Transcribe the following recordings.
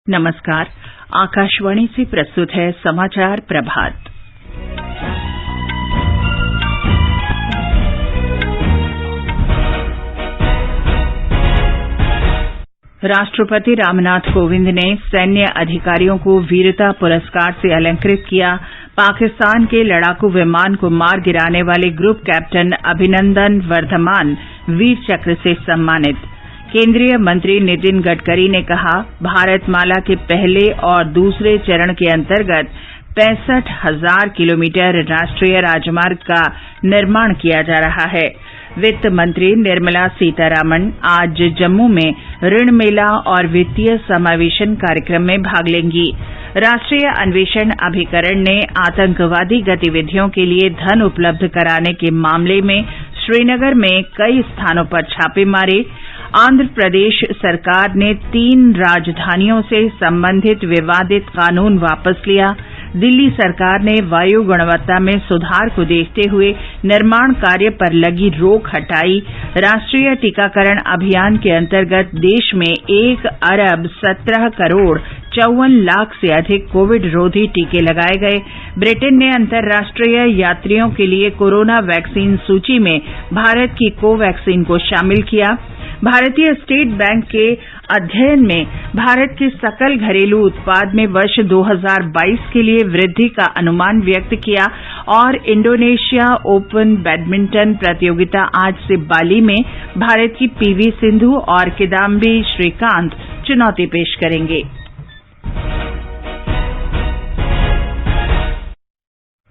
नमस्कार। आकाशवाणी से प्रस्तुत है समाचार प्रभात। राष्ट्रपति रामनाथ कोविंद ने सैन्य अधिकारियों को वीरता पुरस्कार से अलंकृत किया। पाकिस्तान के लड़ाकू विमान को मार गिराने वाले ग्रुप कैप्टन अभिनंदन वर्धमान वीर चक्र से सम्मानित। केंद्रीय मंत्री नितिन गडकरी ने कहा, भारतमाला के पहले और दूसरे चरण के अंतर्गत 65,000 किलोमीटर राष्ट्रीय राजमार्ग का निर्माण किया जा रहा है। वित्त मंत्री निर्मला सीतारामन आज जम्मू में ऋण मेला और वित्तीय समावेशन कार्यक्रम में भाग लेंगी। राष्ट्रीय अन्वेषण अभिकरण ने आतंकवादी गतिविधियों के लिए धन उपलब्ध कराने के मामले में श्रीनगर में कई स्थानों पर छापे मारे। आंध्र प्रदेश सरकार ने 3 राजधानियों से संबंधित विवादित कानून वापस लिया। दिल्ली सरकार ने वायु गुणवत्ता में सुधार को देखते हुए निर्माण कार्य पर लगी रोक हटाई। राष्ट्रीय टीकाकरण अभियान के अंतर्गत देश में 1 अरब 17 करोड़ 54 लाख से अधिक कोविड रोधी टीके लगाए गए। ब्रिटेन ने अंतर्राष्ट्रीय यात्रियों के लिए कोरोना वैक्सीन सूची में भारत की कोवैक्सीन को शामिल किया। भारतीय स्टेट बैंक के अध्ययन में भारत के सकल घरेलू उत्पाद में वर्ष 2022 के लिए वृद्धि का अनुमान व्यक्त किया। और इंडोनेशिया ओपन बैडमिंटन प्रतियोगिता आज से बाली में भारत की पीवी सिंधु और किदाम्बी श्रीकांत चुनौती पेश करेंगे।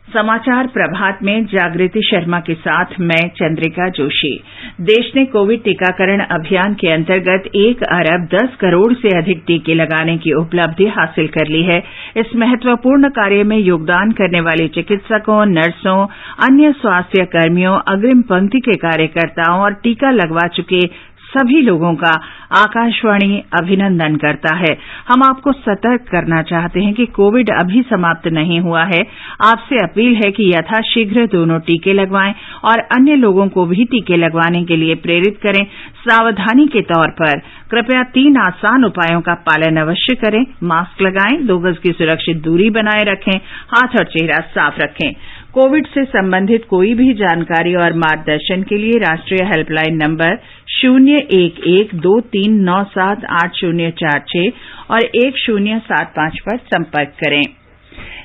समाचार प्रभात में जागृति शर्मा के साथ मैं चंद्रिका जोशी। देश ने कोविड टीकाकरण अभियान के अंतर्गत 1 अरब 10 करोड़ से अधिक टीके लगाने की उपलब्धि हासिल कर ली है। इस महत्वपूर्ण कार्य में योगदान करने वाले चिकित्सकों, नर्सों, अन्य स्वास्थ्य कर्मियों, अग्रिम पंक्ति के कार्यकर्ताओं और टीका लगवा चुके सभी लोगों का आकाशवाणी अभिनंदन करता है। हम आपको सतर्क करना चाहते हैं कि कोविड अभी समाप्त नहीं हुआ है। आपसे अपील है कि यथाशीघ्र दोनों टीके लगवाएं और अन्य लोगों को भी टीके लगवाने के लिए प्रेरित करें। सावधानी के तौर पर कृपया 3 आसान उपायों का पालन अवश्य करें। मास्क लगाएं, 2 गज की सुरक्षित दूरी बनाए रखें, हाथ और चेहरा साफ रखें। कोविड से संबंधित कोई भी जानकारी और मार्गदर्शन के लिए राष्ट्रीय हेल्पलाइन नंबर 01123978046 और 1075 पर संपर्क करें।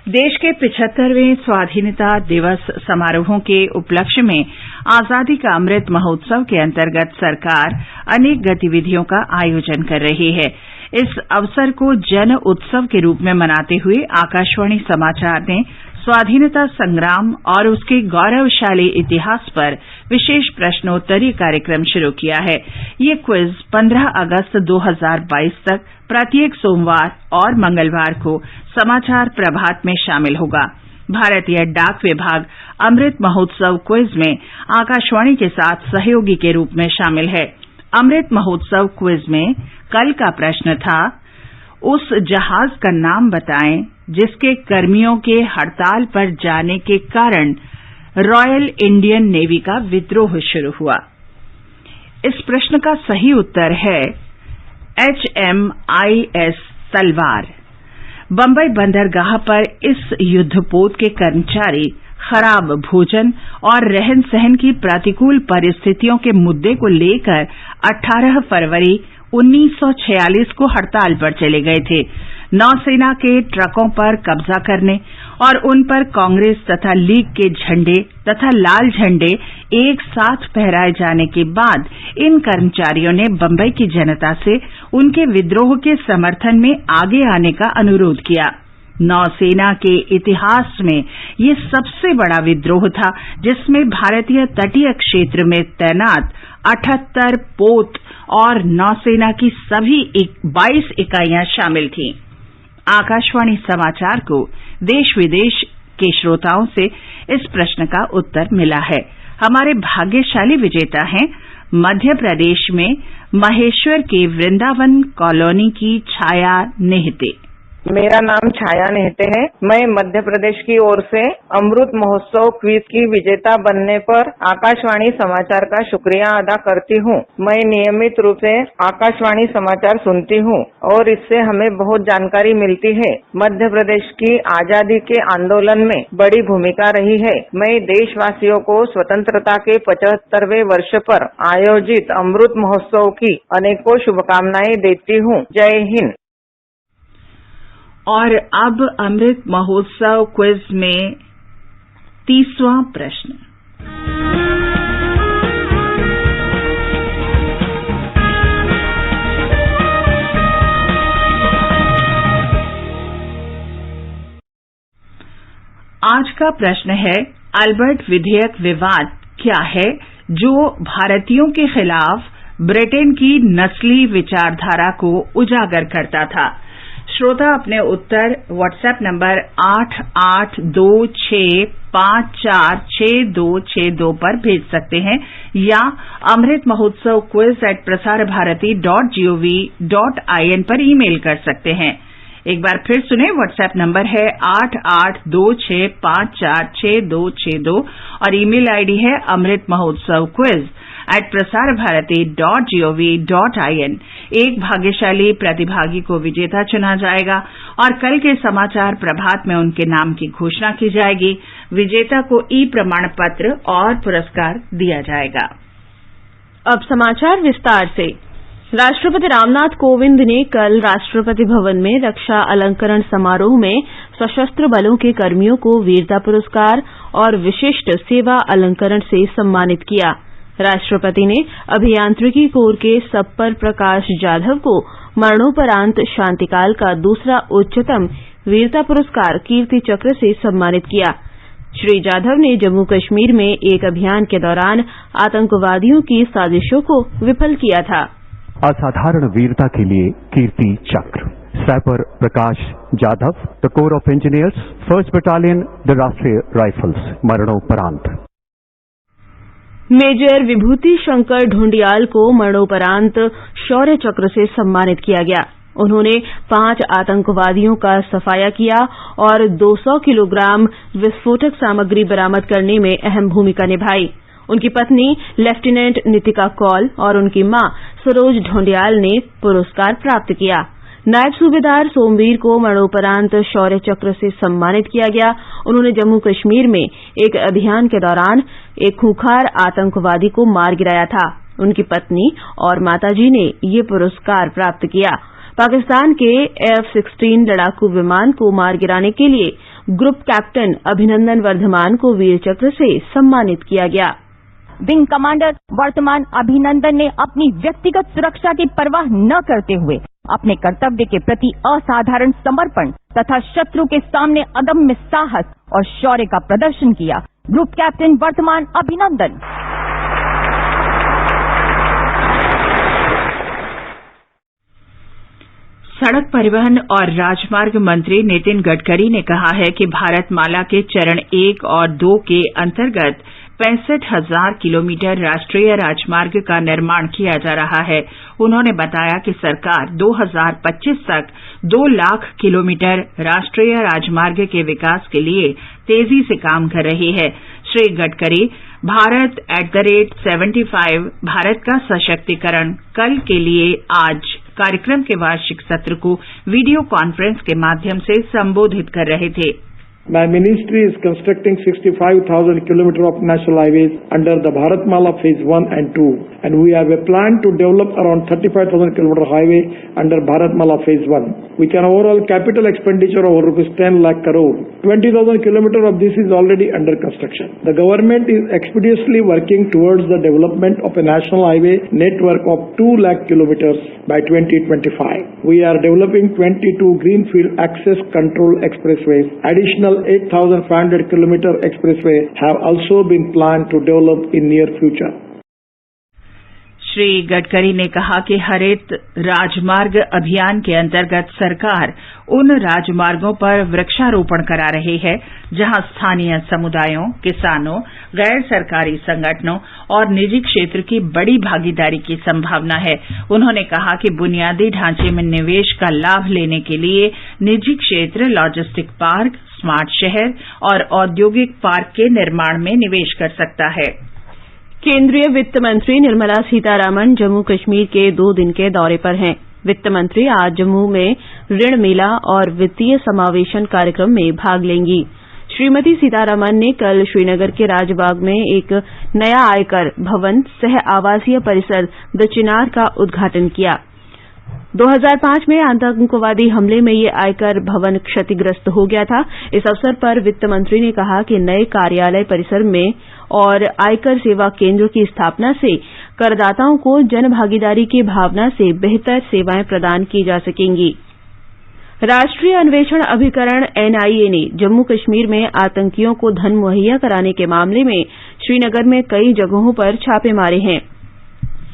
देश के 75वें स्वाधीनता दिवस समारोहों के उपलक्ष्य में आजादी का अमृत महोत्सव के अंतर्गत सरकार अनेक गतिविधियों का आयोजन कर रही है। इस अवसर को जन उत्सव के रूप में मनाते हुए आकाशवाणी समाचार ने स्वाधीनता संग्राम और उसके गौरवशाली इतिहास पर विशेष प्रश्नोत्तरी कार्यक्रम शुरू किया है। ये क्विज 15 अगस्त 2022 तक प्रत्येक सोमवार और मंगलवार को समाचार प्रभात में शामिल होगा। भारतीय डाक विभाग अमृत महोत्सव क्विज में आकाशवाणी के साथ सहयोगी के रूप में शामिल है। अमृत महोत्सव क्विज में कल का प्रश्न था, उस जहाज का नाम बताएं जिसके कर्मियों के हड़ताल पर जाने के कारण रॉयल इंडियन नेवी का विद्रोह शुरू हुआ। इस प्रश्न का सही उत्तर है HMIS तलवार। बंबई बंदरगाह पर इस युद्धपोत के कर्मचारी खराब भोजन और रहन सहन की प्रतिकूल परिस्थितियों के मुद्दे को लेकर 18 फरवरी 1946 को हड़ताल पर चले गए थे। नौसेना के ट्रकों पर कब्जा करने और उन पर कांग्रेस तथा लीग के झंडे तथा लाल झंडे एक साथ फहराए जाने के बाद इन कर्मचारियों ने बंबई की जनता से उनके विद्रोह के समर्थन में आगे आने का अनुरोध किया। नौसेना के इतिहास में ये सबसे बड़ा विद्रोह था जिसमें भारतीय तटीय क्षेत्र में तैनात 78 पोत और नौसेना की सभी 22 इकाइयां शामिल थीं। आकाशवाणी समाचार को देश विदेश के श्रोताओं से इस प्रश्न का उत्तर मिला है। हमारे भाग्यशाली विजेता हैं मध्य प्रदेश में महेश्वर के वृंदावन कॉलोनी की छाया नेहते। मेरा नाम छाया नेहते है। मैं मध्य प्रदेश की ओर से अमृत महोत्सव क्विज की विजेता बनने पर आकाशवाणी समाचार का शुक्रिया अदा करती हूँ। मैं नियमित रूप से आकाशवाणी समाचार सुनती हूँ और इससे हमें बहुत जानकारी मिलती है। मध्य प्रदेश की आजादी के आंदोलन में बड़ी भूमिका रही है। मैं देशवासियों को स्वतंत्रता के 75वें वर्ष पर आयोजित अमृत महोत्सव की अनेकों शुभकामनाएं देती हूँ। जय हिंद। और अब अमृत महोत्सव क्विज में 30वां प्रश्न। आज का प्रश्न है, अल्बर्ट विधेयक विवाद क्या है जो भारतीयों के खिलाफ ब्रिटेन की नस्ली विचारधारा को उजागर करता था। श्रोता अपने उत्तर व्हाट्सएप नंबर 8826546262 पर भेज सकते हैं या अमृत महोत्सव quiz@prasarbharati.gov.in पर ईमेल कर सकते हैं। एक बार फिर सुने, व्हाट्सएप नंबर है 8826546262 और ईमेल आईडी है amritmahotsav@prasarbharati.gov.in। एक भाग्यशाली प्रतिभागी को विजेता चुना जाएगा और कल के समाचार प्रभात में उनके नाम की घोषणा की जाएगी। विजेता को ई प्रमाण पत्र और पुरस्कार दिया जाएगा। अब समाचार विस्तार से। राष्ट्रपति रामनाथ कोविंद ने कल राष्ट्रपति भवन में रक्षा अलंकरण समारोह में सशस्त्र बलों के कर्मियों को वीरता पुरस्कार और विशिष्ट सेवा अलंकरण से सम्मानित किया। राष्ट्रपति ने अभियांत्रिकी कोर के सप्पर प्रकाश जाधव को मरणोपरांत शांतिकाल का दूसरा उच्चतम वीरता पुरस्कार कीर्ति चक्र से सम्मानित किया। श्री जाधव ने जम्मू कश्मीर में एक अभियान के दौरान आतंकवादियों की साजिशों को विफल किया था। असाधारण वीरता के लिए Kirti Chakra. Sapper Prakash Jadhav, the corps of engineers, 1st battalion, the Rashtriya rifles, मरणोपरांत। मेजर विभूति शंकर ढूंढियाल को मरणोपरांत शौर्य चक्र से सम्मानित किया गया। उन्होंने 5 आतंकवादियों का सफाया किया और 200 किलोग्राम विस्फोटक सामग्री बरामद करने में अहम भूमिका निभाई। उनकी पत्नी लेफ्टिनेंट नितिका कौल और उनकी मां सरोज ढोंडियाल ने पुरस्कार प्राप्त किया। नायब सूबेदार सोमवीर को मरणोपरांत शौर्य चक्र से सम्मानित किया गया। उन्होंने जम्मू कश्मीर में एक अभियान के दौरान एक खूंखार आतंकवादी को मार गिराया था। उनकी पत्नी और माताजी ने ये पुरस्कार प्राप्त किया। पाकिस्तान के F-16 लड़ाकू विमान को मार गिराने के लिए ग्रुप कैप्टन अभिनंदन वर्धमान को वीर चक्र से सम्मानित किया गया। विंग कमांडर वर्तमान अभिनंदन ने अपनी व्यक्तिगत सुरक्षा की परवाह न करते हुए अपने कर्तव्य के प्रति असाधारण समर्पण तथा शत्रु के सामने अदम्य साहस और शौर्य का प्रदर्शन किया। ग्रुप कैप्टन वर्तमान अभिनंदन। सड़क परिवहन और राजमार्ग मंत्री नितिन गडकरी ने कहा है कि भारतमाला के चरण 1 और 2 के अंतर्गत 65,000 किलोमीटर राष्ट्रीय राजमार्ग का निर्माण किया जा रहा है। उन्होंने बताया कि सरकार 2025 तक 2 लाख किलोमीटर राष्ट्रीय राजमार्ग के विकास के लिए तेजी से काम कर रही है। श्री गडकरी भारत@75 भारत का सशक्तिकरण कल के लिए आज कार्यक्रम के वार्षिक सत्र को वीडियो कॉन्फ्रेंस के माध्यम से संबोधित कर रहे थे। My ministry is constructing 65,000 kilometers of national highways under the Bharatmala Phase 1 and 2, and we have a plan to develop around 35,000 kilometer highway under Bharatmala Phase 1, with an overall capital expenditure of rupees 10 lakh crore. 20,000 kilometers of this is already under construction. The government is expeditiously working towards the development of a national highway network of 2 lakh kilometers by 2025. We are developing 22 greenfield access control expressways. Additional 8,500 kilometer expressway have also been planned to develop in near future. Shri Gadkari ने कहा कि हरित राजमार्ग अभियान के अंतर्गत सरकार उन राजमार्गों पर वृक्षारोपण करा रही है जहां स्थानीय समुदायों, किसानों, गैर सरकारी संगठनों और निजी क्षेत्र की बड़ी भागीदारी की संभावना है। उन्होंने कहा कि बुनियादी ढांचे में निवेश का लाभ लेने के लिए निजी क्षेत्र लॉजिस्टिक पार्क, स्मार्ट शहर और औद्योगिक पार्क के निर्माण में निवेश कर सकता है। केंद्रीय वित्त मंत्री निर्मला सीतारामन जम्मू कश्मीर के 2 दिन के दौरे पर हैं। वित्त मंत्री आज जम्मू में ऋण मेला और वित्तीय समावेशन कार्यक्रम में भाग लेंगी। श्रीमती सीतारामन ने कल श्रीनगर के राजबाग में एक नया आयकर भवन सह आवासीय परिसर द चिनार का उद्घाटन किया। 2005 में आतंकवादी हमले में ये आयकर भवन क्षतिग्रस्त हो गया था। इस अवसर पर वित्त मंत्री ने कहा कि नए कार्यालय परिसर में और आयकर सेवा केंद्र की स्थापना से करदाताओं को जनभागीदारी की भावना से बेहतर सेवाएं प्रदान की जा सकेंगी। राष्ट्रीय अन्वेषण अभिकरण एनआईए ने जम्मू कश्मीर में आतंकियों को धन मुहैया कराने के मामले में श्रीनगर में कई जगहों पर छापे मारे हैं।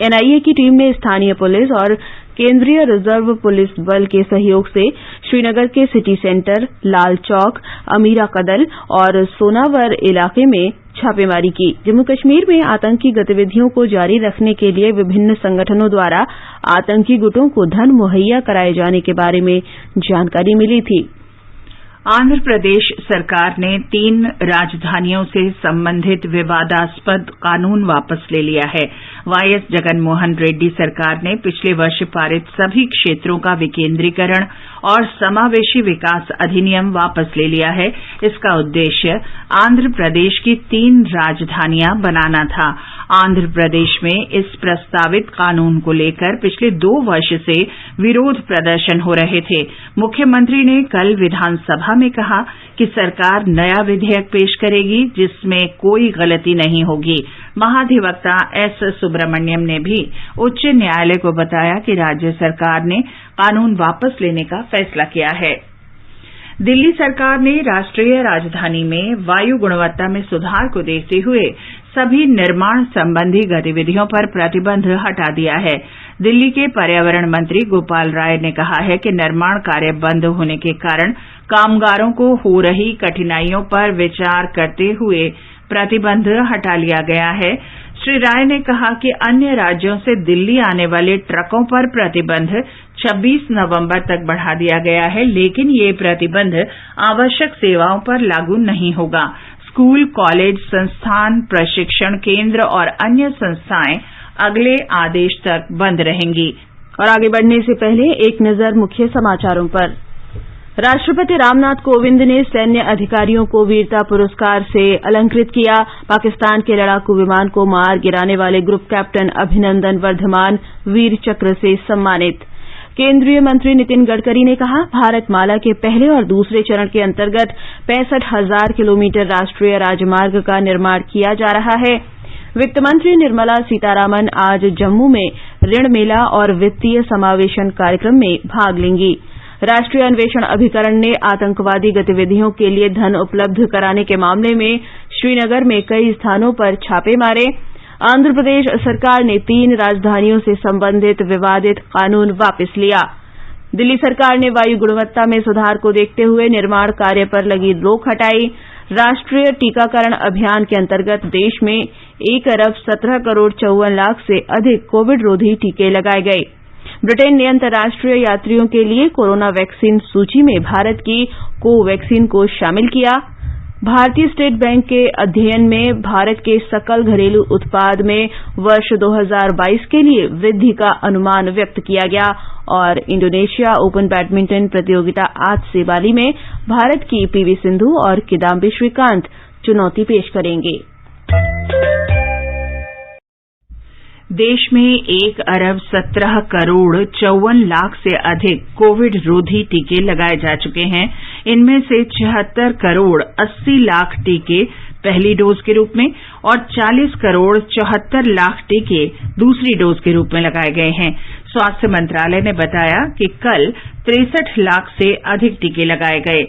एनआईए की टीम ने स्थानीय पुलिस और केंद्रीय रिजर्व पुलिस बल के सहयोग से श्रीनगर के सिटी सेंटर, लाल चौक, अमीरा कदल और सोनावर इलाके में छापेमारी की। जम्मू कश्मीर में आतंकी गतिविधियों को जारी रखने के लिए विभिन्न संगठनों द्वारा आतंकी गुटों को धन मुहैया कराए जाने के बारे में जानकारी मिली थी। आंध्र प्रदेश सरकार ने 3 राजधानियों से संबंधित विवादास्पद कानून वापस ले लिया है। वाईएस जगनमोहन रेड्डी सरकार ने पिछले वर्ष पारित सभी क्षेत्रों का विकेंद्रीकरण और समावेशी विकास अधिनियम वापस ले लिया है। इसका उद्देश्य आंध्र प्रदेश की 3 राजधानियां बनाना था। आंध्र प्रदेश में इस प्रस्तावित कानून को लेकर पिछले 2 वर्ष से विरोध प्रदर्शन हो रहे थे। मुख्यमंत्री ने कल विधानसभा में कहा कि सरकार नया विधेयक पेश करेगी जिसमें कोई गलती नहीं होगी। महाधिवक्ता एस सुब्रमण्यम ने भी उच्च न्यायालय को बताया कि राज्य सरकार ने कानून वापस लेने का फैसला किया है। दिल्ली सरकार ने राष्ट्रीय राजधानी में वायु गुणवत्ता में सुधार को देखते हुए सभी निर्माण संबंधी गतिविधियों पर प्रतिबंध हटा दिया है। दिल्ली के पर्यावरण मंत्री गोपाल राय ने कहा है कि निर्माण कार्य बंद होने के कारण कामगारों को हो रही कठिनाइयों पर विचार करते हुए प्रतिबंध हटा लिया गया है। श्री राय ने कहा कि अन्य राज्यों से दिल्ली आने वाले ट्रकों पर प्रतिबंध 26 नवंबर तक बढ़ा दिया गया है, लेकिन ये प्रतिबंध आवश्यक सेवाओं पर लागू नहीं होगा। स्कूल, कॉलेज, संस्थान, प्रशिक्षण केंद्र और अन्य संस्थाएं अगले आदेश तक बंद रहेंगी। और आगे बढ़ने से पहले एक नजर मुख्य समाचारों पर। राष्ट्रपति रामनाथ कोविंद ने सैन्य अधिकारियों को वीरता पुरस्कार से अलंकृत किया। पाकिस्तान के लड़ाकू विमान को मार गिराने वाले ग्रुप कैप्टन अभिनंदन वर्धमान वीर चक्र से सम्मानित। केंद्रीय मंत्री नितिन गडकरी ने कहा, भारतमाला के पहले और दूसरे चरण के अंतर्गत 65,000 किलोमीटर राष्ट्रीय राजमार्ग का निर्माण किया जा रहा है। वित्त मंत्री निर्मला सीतारामन आज जम्मू में ऋण मेला और वित्तीय समावेशन कार्यक्रम में भाग लेंगी। राष्ट्रीय अन्वेषण अभिकरण ने आतंकवादी गतिविधियों के लिए धन उपलब्ध कराने के मामले में श्रीनगर में कई स्थानों पर छापे मारे। आंध्र प्रदेश सरकार ने 3 राजधानियों से संबंधित विवादित कानून वापस लिया। दिल्ली सरकार ने वायु गुणवत्ता में सुधार को देखते हुए निर्माण कार्य पर लगी रोक हटाई। राष्ट्रीय टीकाकरण अभियान के अंतर्गत देश में 1 अरब 17 करोड़ 54 लाख से अधिक कोविड रोधी टीके लगाए गए। ब्रिटेन ने अंतर्राष्ट्रीय यात्रियों के लिए कोरोना वैक्सीन सूची में भारत की कोवैक्सीन को शामिल किया। भारतीय स्टेट बैंक के अध्ययन में भारत के सकल घरेलू उत्पाद में वर्ष 2022 के लिए वृद्धि का अनुमान व्यक्त किया गया। और इंडोनेशिया ओपन बैडमिंटन प्रतियोगिता आज से बाली में भारत की पीवी सिंधु और किदाम्बी श्रीकांत चुनौती पेश करेंगे। देश में 1 अरब 17 करोड़ 54 लाख से अधिक कोविड रोधी टीके लगाए जा चुके हैं। इनमें से 76 करोड़ 80 लाख टीके पहली डोज के रूप में और 40 करोड़ 74 लाख टीके दूसरी डोज के रूप में लगाए गए हैं। स्वास्थ्य मंत्रालय ने बताया कि कल 63 लाख से अधिक टीके लगाए गए।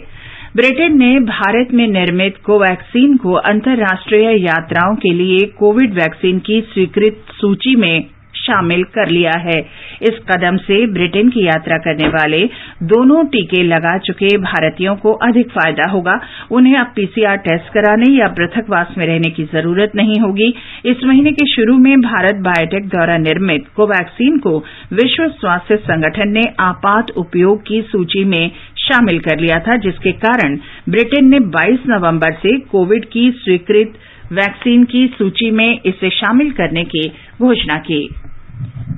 ब्रिटेन ने भारत में निर्मित कोवैक्सीन को अंतर्राष्ट्रीय यात्राओं के लिए कोविड वैक्सीन की स्वीकृत सूची में शामिल कर लिया है। इस कदम से ब्रिटेन की यात्रा करने वाले दोनों टीके लगा चुके भारतीयों को अधिक फायदा होगा। उन्हें अब पीसीआर टेस्ट कराने या पृथकवास में रहने की जरूरत नहीं होगी। इस महीने के शुरू में भारत बायोटेक द्वारा निर्मित कोवैक्सीन को विश्व स्वास्थ्य संगठन ने आपात उपयोग की सूची में शामिल कर लिया था, जिसके कारण ब्रिटेन ने 22 नवंबर से कोविड की स्वीकृत वैक्सीन की सूची में इसे शामिल करने की घोषणा की।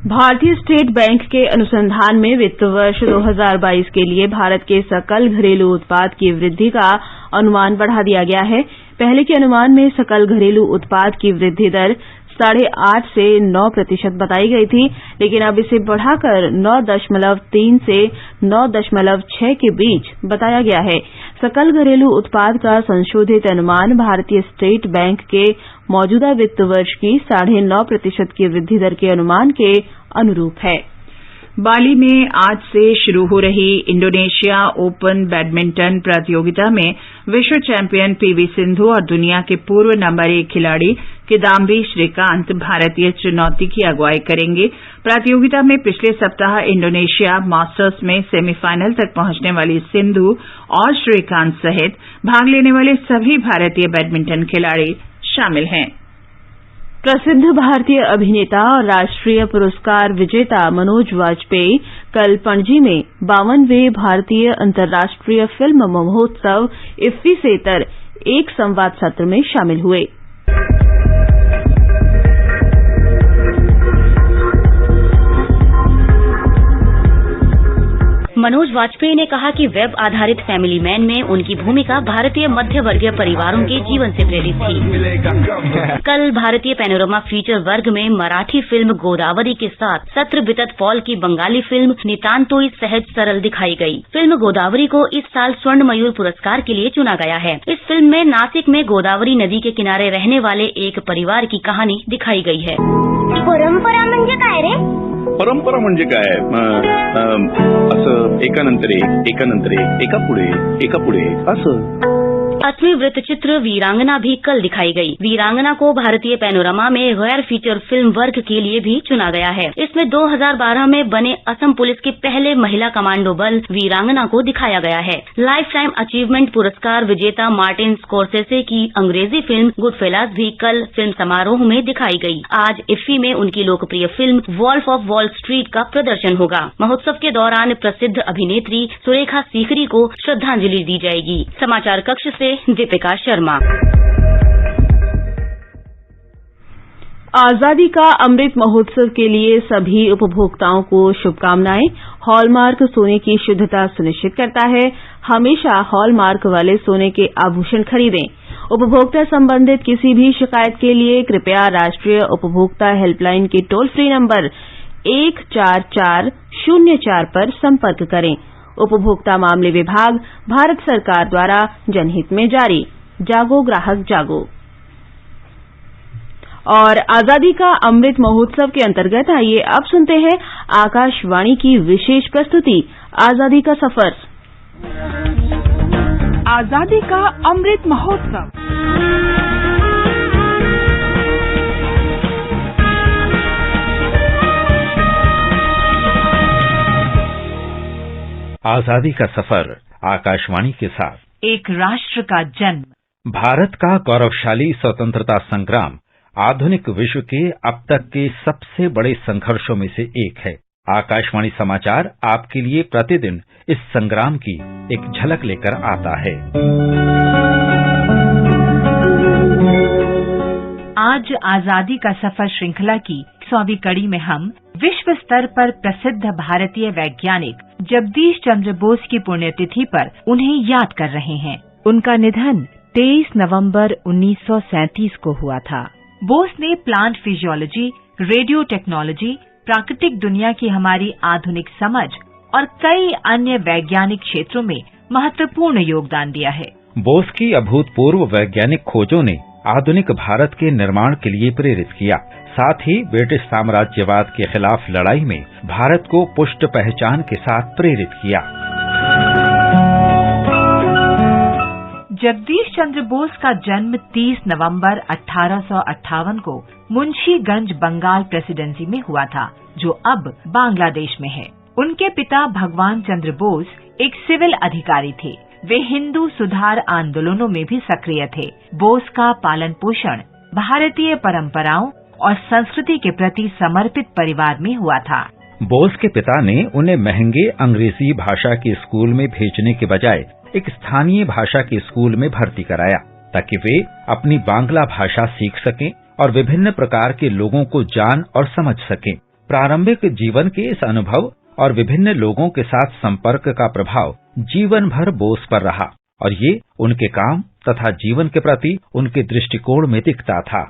भारतीय स्टेट बैंक के अनुसंधान में वित्त वर्ष 2022 के लिए भारत के सकल घरेलू उत्पाद की वृद्धि का अनुमान बढ़ा दिया गया है। पहले के अनुमान में सकल घरेलू उत्पाद की वृद्धि दर 8.5 से 9% बताई गई थी, लेकिन अब इसे बढ़ाकर 9.3 से 9.6 के बीच बताया गया है। सकल घरेलू उत्पाद का संशोधित अनुमान भारतीय स्टेट बैंक के मौजूदा वित्त वर्ष की 9.5% की वृद्धि दर के अनुमान के अनुरूप है। बाली में आज से शुरू हो रही इंडोनेशिया ओपन बैडमिंटन प्रतियोगिता में विश्व चैंपियन पीवी सिंधु और दुनिया के पूर्व नंबर 1 खिलाड़ी किदाम्बी श्रीकांत भारतीय चुनौती की अगुवाई करेंगे। प्रतियोगिता में पिछले सप्ताह इंडोनेशिया मास्टर्स में सेमीफाइनल तक पहुंचने वाली सिंधु और श्रीकांत सहित भाग लेने वाले सभी भारतीय बैडमिंटन खिलाड़ी शामिल हैं। प्रसिद्ध भारतीय अभिनेता और राष्ट्रीय पुरस्कार विजेता मनोज वाजपेयी कल पणजी में 52वें भारतीय अंतर्राष्ट्रीय फिल्म महोत्सव इफ्फी सेतर एक संवाद सत्र में शामिल हुए। मनोज वाजपेयी ने कहा कि वेब आधारित फैमिली मैन में उनकी भूमिका भारतीय मध्य वर्गीय परिवारों के जीवन से प्रेरित थी। कल भारतीय पैनोरमा फीचर वर्ग में मराठी फिल्म गोदावरी के साथ सत्र बितत पॉल की बंगाली फिल्म नितांतोई सहज सरल दिखाई गई। फिल्म गोदावरी को इस साल स्वर्ण मयूर पुरस्कार के लिए चुना गया है। इस फिल्म में नासिक में गोदावरी नदी के किनारे रहने वाले एक परिवार की कहानी दिखाई गई है। परंपरा म्हणजे काय रे? परंपरा म्हणजे काय? असं एकानंतर एक, एका पुढे असं। 8वीं वृत्तचित्र वीरांगना भी कल दिखाई गई। वीरांगना को भारतीय पैनोरमा में गैर फीचर फिल्म वर्ग के लिए भी चुना गया है। इसमें 2012 में बने असम पुलिस के पहले महिला कमांडो बल वीरांगना को दिखाया गया है। लाइफ टाइम अचीवमेंट पुरस्कार विजेता मार्टिन स्कोर्सेसे की अंग्रेजी फिल्म गुडफेलास भी कल फिल्म समारोह में दिखाई गई। आज इफ्फी में उनकी लोकप्रिय film Wolf of Wall Street का प्रदर्शन होगा। महोत्सव के दौरान प्रसिद्ध अभिनेत्री सुरेखा सीकरी को श्रद्धांजलि दी जाएगी। समाचार कक्ष से दीपिका शर्मा। आजादी का अमृत महोत्सव के लिए सभी उपभोक्ताओं को शुभकामनाएं। हॉलमार्क सोने की शुद्धता सुनिश्चित करता है। हमेशा हॉलमार्क वाले सोने के आभूषण खरीदें। उपभोक्ता संबंधित किसी भी शिकायत के लिए कृपया राष्ट्रीय उपभोक्ता हेल्पलाइन के टोल फ्री नंबर 14404 पर संपर्क करें। उपभोक्ता मामले विभाग, भारत सरकार द्वारा जनहित में जारी। जागो ग्राहक जागो। और आजादी का अमृत महोत्सव के अंतर्गत आइए अब सुनते हैं आकाशवाणी की विशेष प्रस्तुति आजादी का सफर। आजादी का अमृत महोत्सव। आजादी का सफर आकाशवाणी के साथ। एक राष्ट्र का जन्म। भारत का गौरवशाली स्वतंत्रता संग्राम आधुनिक विश्व के अब तक के सबसे बड़े संघर्षों में से एक है। आकाशवाणी समाचार आपके लिए प्रतिदिन इस संग्राम की एक झलक लेकर आता है। आज आजादी का सफर श्रृंखला की 100वीं कड़ी में हम विश्व स्तर पर प्रसिद्ध भारतीय वैज्ञानिक जगदीश चंद्र बोस की पुण्यतिथि पर उन्हें याद कर रहे हैं। उनका निधन 23 नवंबर 1937 को हुआ था। बोस ने प्लांट फिजियोलॉजी, रेडियो टेक्नोलॉजी, प्राकृतिक दुनिया की हमारी आधुनिक समझ और कई अन्य वैज्ञानिक क्षेत्रों में महत्वपूर्ण योगदान दिया है। बोस की अभूतपूर्व वैज्ञानिक खोजों ने आधुनिक भारत के निर्माण के लिए प्रेरित किया। साथ ही ब्रिटिश साम्राज्यवाद के खिलाफ लड़ाई में भारत को पुष्ट पहचान के साथ प्रेरित किया। जगदीश चंद्र बोस का जन्म 30 नवंबर 1858 को मुंशीगंज बंगाल प्रेसिडेंसी में हुआ था, जो अब बांग्लादेश में है। उनके पिता भगवान चंद्र बोस एक सिविल अधिकारी थे। वे हिंदू सुधार आंदोलनों में भी सक्रिय थे। बोस का पालन पोषण भारतीय परंपराओं और संस्कृति के प्रति समर्पित परिवार में हुआ था। बोस के पिता ने उन्हें महंगे अंग्रेजी भाषा के स्कूल में भेजने के बजाय एक स्थानीय भाषा के स्कूल में भर्ती कराया ताकि वे अपनी बांग्ला भाषा सीख सकें और विभिन्न प्रकार के लोगों को जान और समझ सकें। प्रारंभिक जीवन के इस अनुभव और विभिन्न लोगों के साथ संपर्क का प्रभाव जीवन भर बोस पर रहा और ये उनके काम तथा जीवन के प्रति उनके दृष्टिकोण में दिखता था।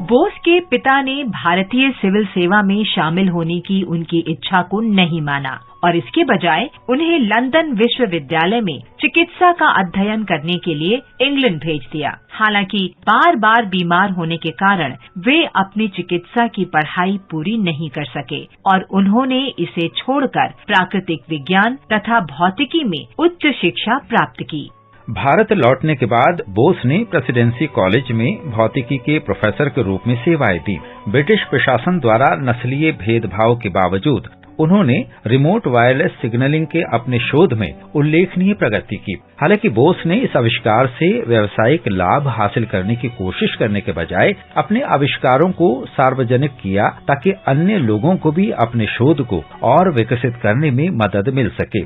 बोस के पिता ने भारतीय सिविल सेवा में शामिल होने की उनकी इच्छा को नहीं माना और इसके बजाय उन्हें लंदन विश्वविद्यालय में चिकित्सा का अध्ययन करने के लिए इंग्लैंड भेज दिया। हालांकि बार बार बीमार होने के कारण वे अपनी चिकित्सा की पढ़ाई पूरी नहीं कर सके और उन्होंने इसे छोड़कर प्राकृतिक विज्ञान तथा भौतिकी में उच्च शिक्षा प्राप्त की। भारत लौटने के बाद बोस ने प्रेसिडेंसी कॉलेज में भौतिकी के प्रोफेसर के रूप में सेवाएं दी। ब्रिटिश प्रशासन द्वारा नस्लीय भेदभाव के बावजूद उन्होंने रिमोट वायरलेस सिग्नलिंग के अपने शोध में उल्लेखनीय प्रगति की। हालांकि बोस ने इस आविष्कार से व्यावसायिक लाभ हासिल करने की कोशिश करने के बजाय अपने आविष्कारों को सार्वजनिक किया ताकि अन्य लोगों को भी अपने शोध को और विकसित करने में मदद मिल सके।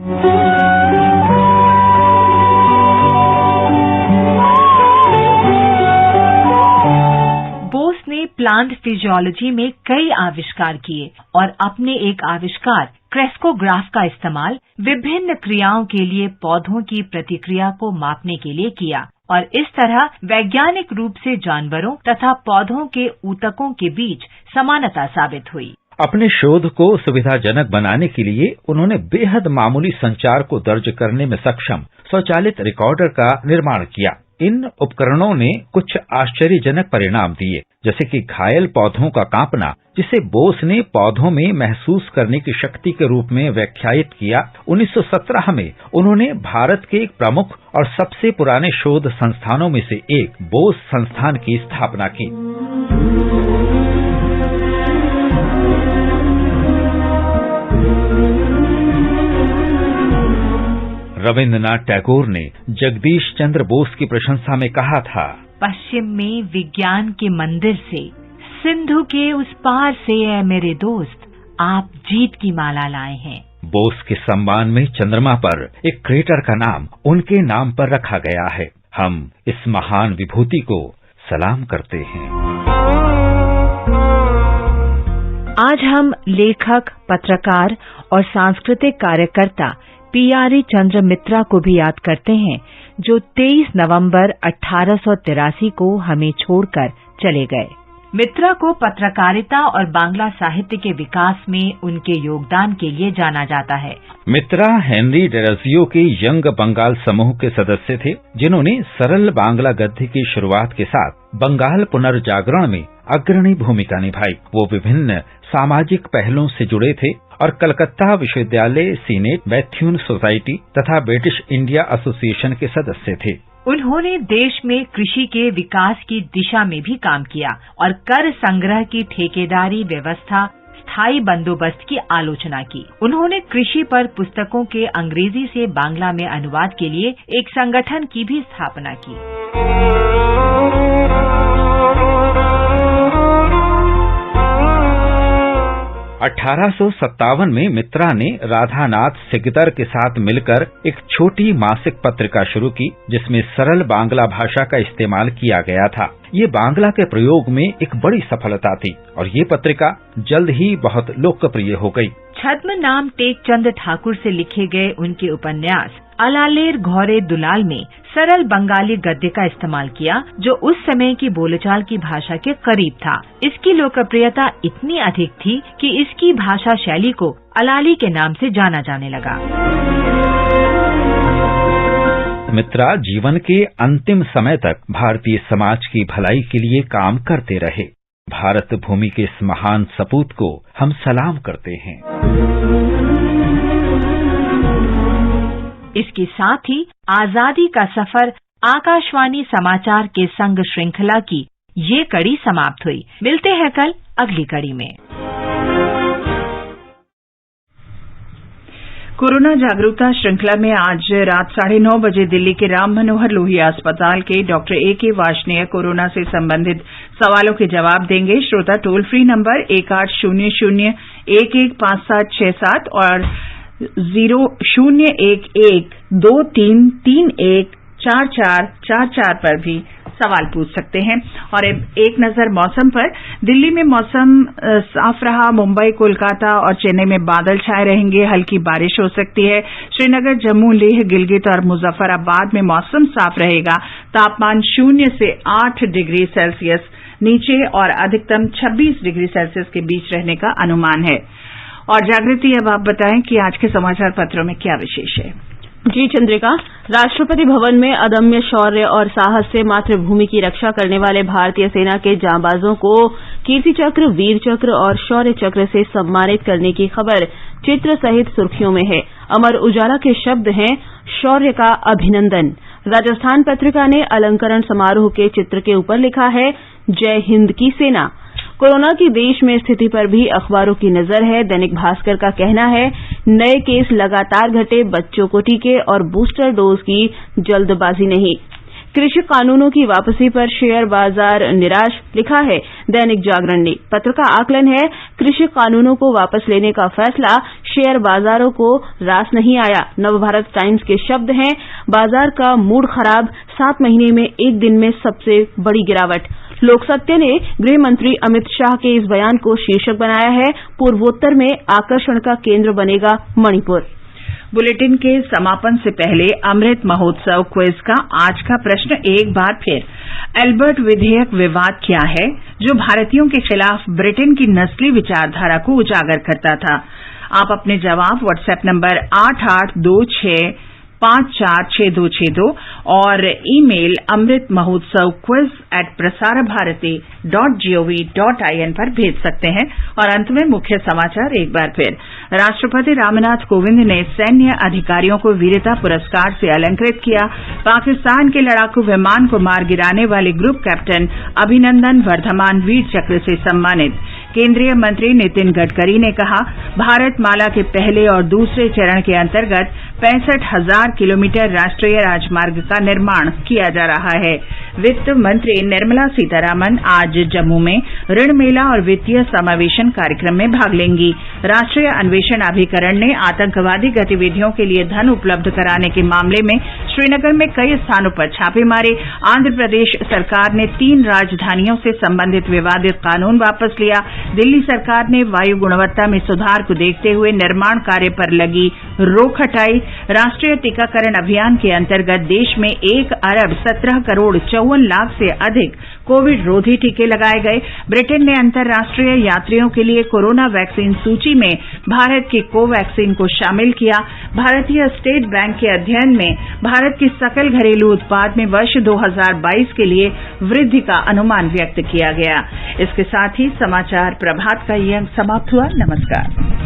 प्लांट फिजियोलॉजी में कई आविष्कार किए और अपने एक आविष्कार क्रेस्कोग्राफ का इस्तेमाल विभिन्न क्रियाओं के लिए पौधों की प्रतिक्रिया को मापने के लिए किया और इस तरह वैज्ञानिक रूप से जानवरों तथा पौधों के ऊतकों के बीच समानता साबित हुई। अपने शोध को सुविधाजनक बनाने के लिए उन्होंने बेहद मामूली संचार को दर्ज करने में सक्षम स्वचालित रिकॉर्डर का निर्माण किया। इन उपकरणों ने कुछ आश्चर्यजनक परिणाम दिए, जैसे कि घायल पौधों का कांपना, जिसे बोस ने पौधों में महसूस करने की शक्ति के रूप में व्याख्यायित किया। 1917 में उन्होंने भारत के एक प्रमुख और सबसे पुराने शोध संस्थानों में से एक बोस संस्थान की स्थापना की। रविन्द्रनाथ टैगोर ने जगदीश चंद्र बोस की प्रशंसा में कहा था, पश्चिम में विज्ञान के मंदिर से सिंधु के उस पार से है मेरे दोस्त, आप जीत की माला लाए हैं। बोस के सम्मान में चंद्रमा पर एक क्रेटर का नाम उनके नाम पर रखा गया है। हम इस महान विभूति को सलाम करते हैं। आज हम लेखक, पत्रकार और सांस्कृतिक कार्यकर्ता पीआर चंद्र मित्रा को भी याद करते हैं, जो 23 नवंबर 1883 को हमें छोड़कर चले गए। मित्रा को पत्रकारिता और बांग्ला साहित्य के विकास में उनके योगदान के लिए जाना जाता है। मित्रा हेनरी डेरजियो के यंग बंगाल समूह के सदस्य थे, जिन्होंने सरल बांग्ला गद्य की शुरुआत के साथ बंगाल पुनर्जागरण में अग्रणी भूमिका निभाई। वो विभिन्न सामाजिक पहलों से जुड़े थे और कलकत्ता विश्वविद्यालय, सीनेट, बैथ्यून सोसाइटी तथा ब्रिटिश इंडिया एसोसिएशन के सदस्य थे। उन्होंने देश में कृषि के विकास की दिशा में भी काम किया और कर संग्रह की ठेकेदारी व्यवस्था, स्थायी बंदोबस्त की आलोचना की। उन्होंने कृषि पर पुस्तकों के अंग्रेजी से बांग्ला में अनुवाद के लिए एक संगठन की भी स्थापना की। 1857 में मित्रा ने राधानाथ सिकदर के साथ मिलकर एक छोटी मासिक पत्रिका शुरू की, जिसमें सरल बांग्ला भाषा का इस्तेमाल किया गया था। ये बांग्ला के प्रयोग में एक बड़ी सफलता थी और ये पत्रिका जल्द ही बहुत लोकप्रिय हो गई। छद्म नाम टेकचंद ठाकुर से लिखे गए उनके उपन्यास अलालेर घोरे दुलाल में सरल बंगाली गद्य का इस्तेमाल किया, जो उस समय की बोलचाल की भाषा के करीब था। इसकी लोकप्रियता इतनी अधिक थी कि इसकी भाषा शैली को अलाली के नाम से जाना जाने लगा। मित्रा जीवन के अंतिम समय तक भारतीय समाज की भलाई के लिए काम करते रहे। भारत भूमि के इस महान सपूत को हम सलाम करते हैं। इसके साथ ही आजादी का सफर आकाशवाणी समाचार के संग श्रृंखला की ये कड़ी समाप्त हुई। मिलते हैं कल अगली कड़ी में। कोरोना जागरूकता श्रृंखला में आज रात 9:30 बजे दिल्ली के राम मनोहर लोहिया अस्पताल के डॉक्टर A.K. वार्ष्णेय कोरोना से संबंधित सवालों के जवाब देंगे। श्रोता टोल फ्री नंबर 1800-115767 और 00112331444 पर भी सवाल पूछ सकते हैं। और एक नजर मौसम पर। दिल्ली में मौसम साफ रहा। मुंबई, कोलकाता और चेन्नई में बादल छाए रहेंगे। हल्की बारिश हो सकती है। श्रीनगर, जम्मू, लेह, गिलगित और मुजफ्फराबाद में मौसम साफ रहेगा। तापमान 0 से 8 डिग्री सेल्सियस नीचे और अधिकतम 26 डिग्री सेल्सियस के बीच रहने का अनुमान है। और जागृति, अब आप बताएं कि आज के समाचार पत्रों में क्या विशेष है। जी चंद्रिका, राष्ट्रपति भवन में अदम्य शौर्य और साहस से मातृभूमि की रक्षा करने वाले भारतीय सेना के जांबाजों को कीर्ति चक्र, वीर चक्र और शौर्य चक्र से सम्मानित करने की खबर चित्र सहित सुर्खियों में है। अमर उजाला के शब्द हैं, शौर्य का अभिनंदन। राजस्थान पत्रिका ने अलंकरण समारोह के चित्र के ऊपर लिखा है, जय हिंद की सेना। कोरोना की देश में स्थिति पर भी अखबारों की नजर है। दैनिक भास्कर का कहना है, नए केस लगातार घटे, बच्चों को टीके और बूस्टर डोज की जल्दबाजी नहीं। कृषि कानूनों की वापसी पर शेयर बाजार निराश, लिखा है दैनिक जागरण ने। पत्र का आकलन है, कृषि कानूनों को वापस लेने का फैसला शेयर बाजारों को रास नहीं आया। नवभारत टाइम्स के शब्द हैं, बाजार का मूड खराब, 7 महीने में एक दिन में सबसे बड़ी गिरावट। लोकसत्य ने गृह मंत्री अमित शाह के इस बयान को शीर्षक बनाया है, पूर्वोत्तर में आकर्षण का केंद्र बनेगा मणिपुर। बुलेटिन के समापन से पहले अमृत महोत्सव क्विज का आज का प्रश्न एक बार फिर, एल्बर्ट विधेयक विवाद क्या है जो भारतीयों के खिलाफ ब्रिटेन की नस्ली विचारधारा को उजागर करता था। आप अपने जवाब व्हाट्सएप नंबर 8826546262 और ईमेल amritmahotsav@prasarbharati.gov.in पर भेज सकते हैं। और अंत में मुख्य समाचार एक बार फिर। राष्ट्रपति रामनाथ कोविंद ने सैन्य अधिकारियों को वीरता पुरस्कार से अलंकृत किया। पाकिस्तान के लड़ाकू विमान को मार गिराने वाले ग्रुप कैप्टन अभिनंदन वर्धमान वीर चक्र से सम्मानित। केंद्रीय मंत्री नितिन गडकरी ने कहा, भारत माला के पहले और दूसरे चरण के अंतर्गत 65,000 किलोमीटर राष्ट्रीय राजमार्ग का निर्माण किया जा रहा है। वित्त मंत्री निर्मला सीतारामन आज जम्मू में ऋण मेला और वित्तीय समावेशन कार्यक्रम में भाग लेंगी। राष्ट्रीय अन्वेषण अभिकरण ने आतंकवादी गतिविधियों के लिए धन उपलब्ध कराने के मामले में श्रीनगर में कई स्थानों पर छापे मारे। आंध्र प्रदेश सरकार ने 3 राजधानियों से संबंधित विवादित कानून वापस लिया। दिल्ली सरकार ने वायु गुणवत्ता में सुधार को देखते हुए निर्माण कार्य पर लगी रोक हटाई। राष्ट्रीय टीकाकरण अभियान के अंतर्गत देश में 1,17,54,00,000 से अधिक कोविड रोधी टीके लगाए गए। ब्रिटेन ने अंतर्राष्ट्रीय यात्रियों के लिए कोरोना वैक्सीन सूची में भारत की कोवैक्सीन को शामिल किया। भारतीय स्टेट बैंक के अध्ययन में भारत की सकल घरेलू उत्पाद में वर्ष 2022 के लिए वृद्धि का अनुमान व्यक्त किया गया। इसके साथ ही समाचार प्रभात का ये अंक समाप्त हुआ। नमस्कार।